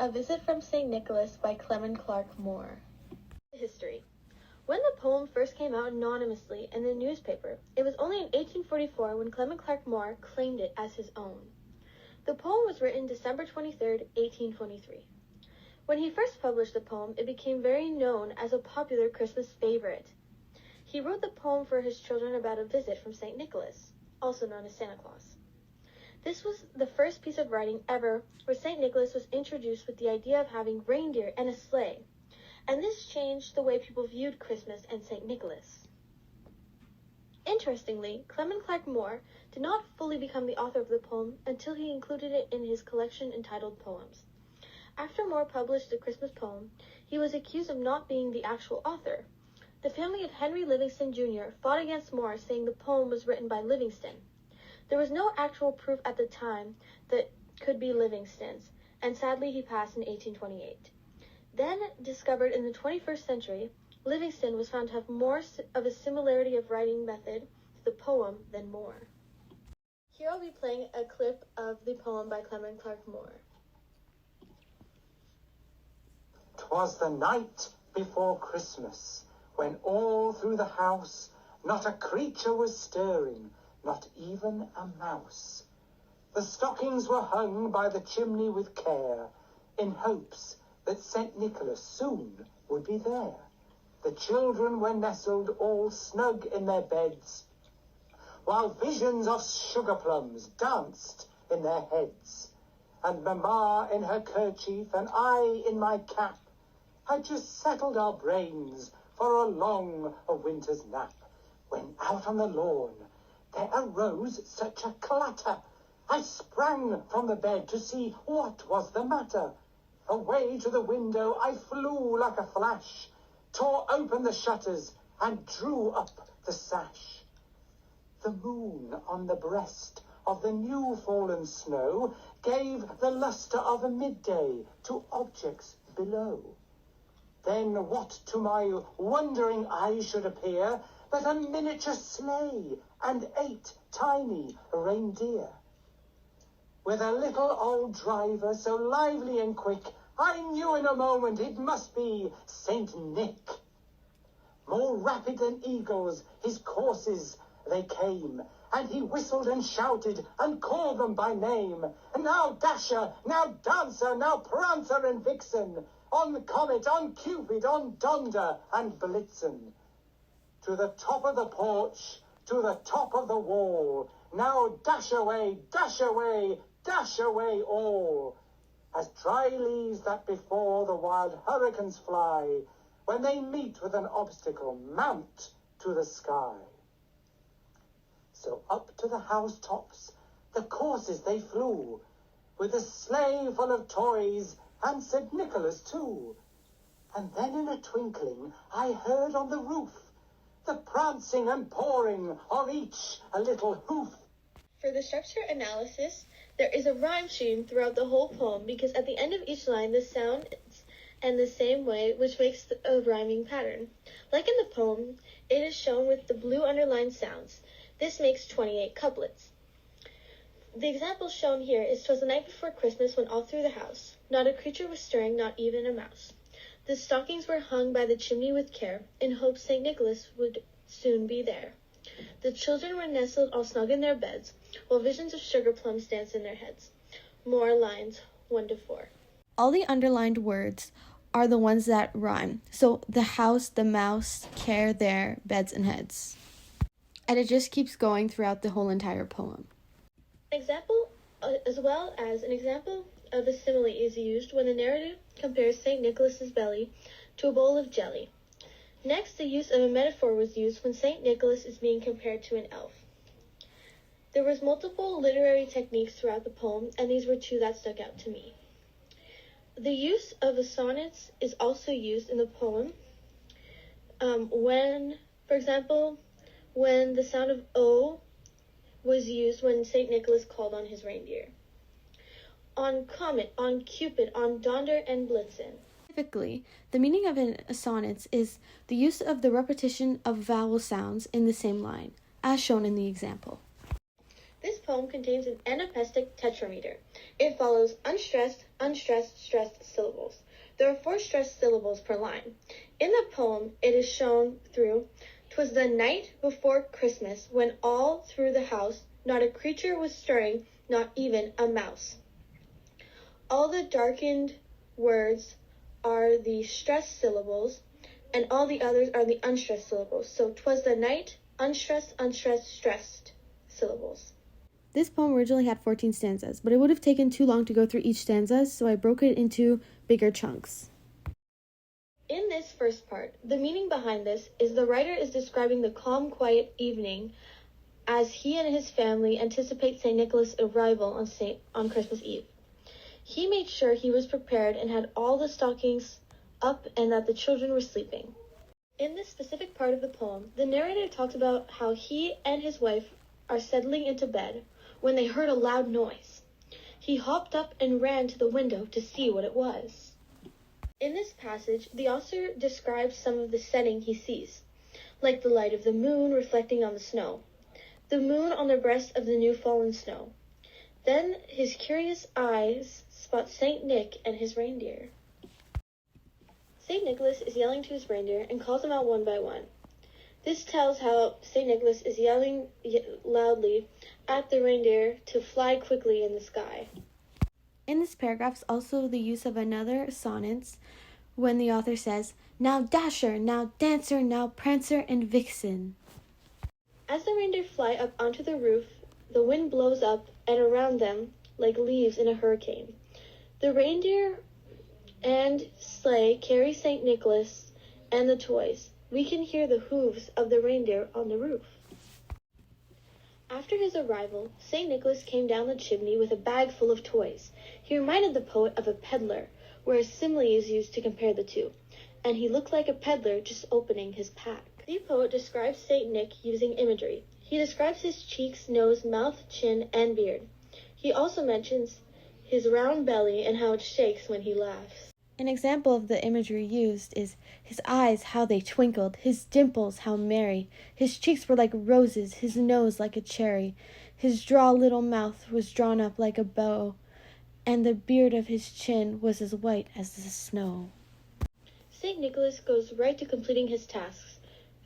A Visit from St. Nicholas by Clement Clarke Moore. History. When the poem first came out anonymously in the newspaper, it was only in 1844 when Clement Clarke Moore claimed it as his own. The poem was written December 23, 1823. When he first published the poem, it became very known as a popular Christmas favorite. He wrote the poem for his children about a visit from St. Nicholas, also known as Santa Claus. This was the first piece of writing ever where St. Nicholas was introduced with the idea of having reindeer and a sleigh, and this changed the way people viewed Christmas and St. Nicholas. Interestingly, Clement Clarke Moore did not fully become the author of the poem until he included it in his collection entitled Poems. After Moore published the Christmas poem, he was accused of not being the actual author. The family of Henry Livingston Jr. fought against Moore, saying the poem was written by Livingston. There was no actual proof at the time that could be Livingston's, and sadly he passed in 1828. Then, discovered in the 21st century, Livingston was found to have more of a similarity of writing method to the poem than Moore. Here I'll be playing a clip of the poem by Clement Clarke Moore. 'Twas the night before Christmas, when all through the house not a creature was stirring, not even a mouse. The stockings were hung by the chimney with care, in hopes that St. Nicholas soon would be there. The children were nestled all snug in their beds, while visions of sugar plums danced in their heads. And Mamma in her kerchief and I in my cap had just settled our brains for a long winter's nap, when out on the lawn there arose such a clatter. I sprang from the bed to see what was the matter. Away to the window I flew like a flash, tore open the shutters and drew up the sash. The moon on the breast of the new fallen snow gave the lustre of a midday to objects below. Then what to my wondering eyes should appear but a miniature sleigh and 8 tiny reindeer. With a little old driver so lively and quick, I knew in a moment it must be Saint Nick. More rapid than eagles his courses they came, and he whistled and shouted and called them by name. Now Dasher, now Dancer, now Prancer and Vixen, on Comet, on Cupid, on Donder and Blitzen. To the top of the porch, to the top of the wall, now dash away, dash away, dash away all. As dry leaves that before the wild hurricanes fly, when they meet with an obstacle, mount to the sky. So up to the housetops the courses they flew, with a sleigh full of toys and St. Nicholas too. And then in a twinkling I heard on the roof the prancing and pawing of each a little hoof. For the structure analysis, there is a rhyme scheme throughout the whole poem because at the end of each line the sound is in the same way, which makes a rhyming pattern. Like in the poem, it is shown with the blue underlined sounds. This makes 28 couplets. The example shown here is 'twas the night before Christmas when all through the house not a creature was stirring, not even a mouse. The stockings were hung by the chimney with care, in hopes St. Nicholas would soon be there. The children were nestled all snug in their beds, while visions of sugar plums danced in their heads. More lines 1 to 4. All the underlined words are the ones that rhyme. So the house, the mouse, care, there, beds, and heads. And it just keeps going throughout the whole entire poem. Example, as well as an example of a simile is used when the narrative compares St. Nicholas's belly to a bowl of jelly. Next, the use of a metaphor was used when St. Nicholas is being compared to an elf. There was multiple literary techniques throughout the poem, and these were 2 that stuck out to me. The use of the sonnets is also used in the poem when, for example, when the sound of O was used when St. Nicholas called on his reindeer. On Comet, on Cupid, on Donder and Blitzen. Specifically, the meaning of a sonnet is the use of the repetition of vowel sounds in the same line, as shown in the example. This poem contains an anapestic tetrameter. It follows unstressed, unstressed, stressed syllables. There are 4 stressed syllables per line. In the poem, it is shown through, "'Twas the night before Christmas, when all through the house not a creature was stirring, not even a mouse." All the darkened words are the stressed syllables, and all the others are the unstressed syllables. So, "'twas the night, unstressed, unstressed, stressed syllables. This poem originally had 14 stanzas, but it would have taken too long to go through each stanza, so I broke it into bigger chunks. In this first part, the meaning behind this is the writer is describing the calm, quiet evening as he and his family anticipate St. Nicholas' arrival on Christmas Eve. He made sure he was prepared and had all the stockings up and that the children were sleeping. In this specific part of the poem, the narrator talks about how he and his wife are settling into bed when they heard a loud noise. He hopped up and ran to the window to see what it was. In this passage, the author describes some of the setting he sees, like the light of the moon reflecting on the snow, the moon on the breast of the new fallen snow. Then his curious eyes spot St. Nick and his reindeer. St. Nicholas is yelling to his reindeer and calls them out one by one. This tells how St. Nicholas is yelling loudly at the reindeer to fly quickly in the sky. In this paragraph is also the use of another sonnet when the author says, "Now Dasher, now Dancer, now Prancer and Vixen." As the reindeer fly up onto the roof, the wind blows up and around them like leaves in a hurricane. The reindeer and sleigh carry St. Nicholas and the toys. We can hear the hooves of the reindeer on the roof. After his arrival, St. Nicholas came down the chimney with a bag full of toys. He reminded the poet of a peddler, where a simile is used to compare the two, and he looked like a peddler just opening his pack. The poet describes St. Nick using imagery. He describes his cheeks, nose, mouth, chin, and beard. He also mentions his round belly and how it shakes when he laughs. An example of the imagery used is his eyes, how they twinkled, his dimples, how merry, his cheeks were like roses, his nose like a cherry, his droll little mouth was drawn up like a bow, and the beard of his chin was as white as the snow. St. Nicholas goes right to completing his tasks,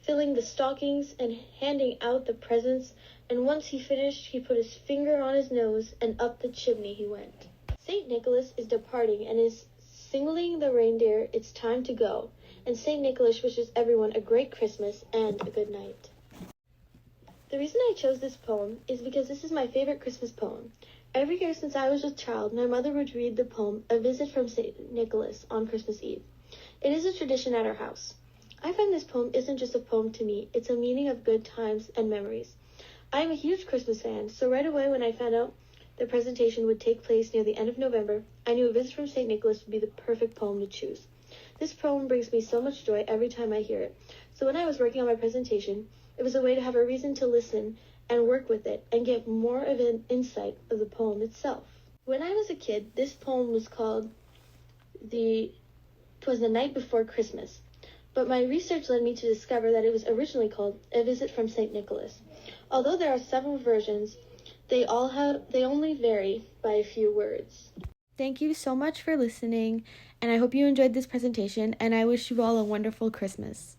filling the stockings and handing out the presents, and once he finished, he put his finger on his nose and up the chimney he went. St. Nicholas is departing and is signaling the reindeer it's time to go, and St. Nicholas wishes everyone a great Christmas and a good night. The reason I chose this poem is because this is my favorite Christmas poem. Every year since I was a child, my mother would read the poem A Visit from St. Nicholas on Christmas Eve. It is a tradition at our house. I find this poem isn't just a poem to me, it's a meaning of good times and memories. I am a huge Christmas fan, so right away when I found out the presentation would take place near the end of November, I knew A Visit from St. Nicholas would be the perfect poem to choose. This poem brings me so much joy every time I hear it. So when I was working on my presentation, it was a way to have a reason to listen and work with it and get more of an insight of the poem itself. When I was a kid, this poem was called "'Twas the Night Before Christmas," but my research led me to discover that it was originally called A Visit from St. Nicholas. Although there are several versions, they only vary by a few words. Thank you so much for listening, and I hope you enjoyed this presentation, and I wish you all a wonderful Christmas.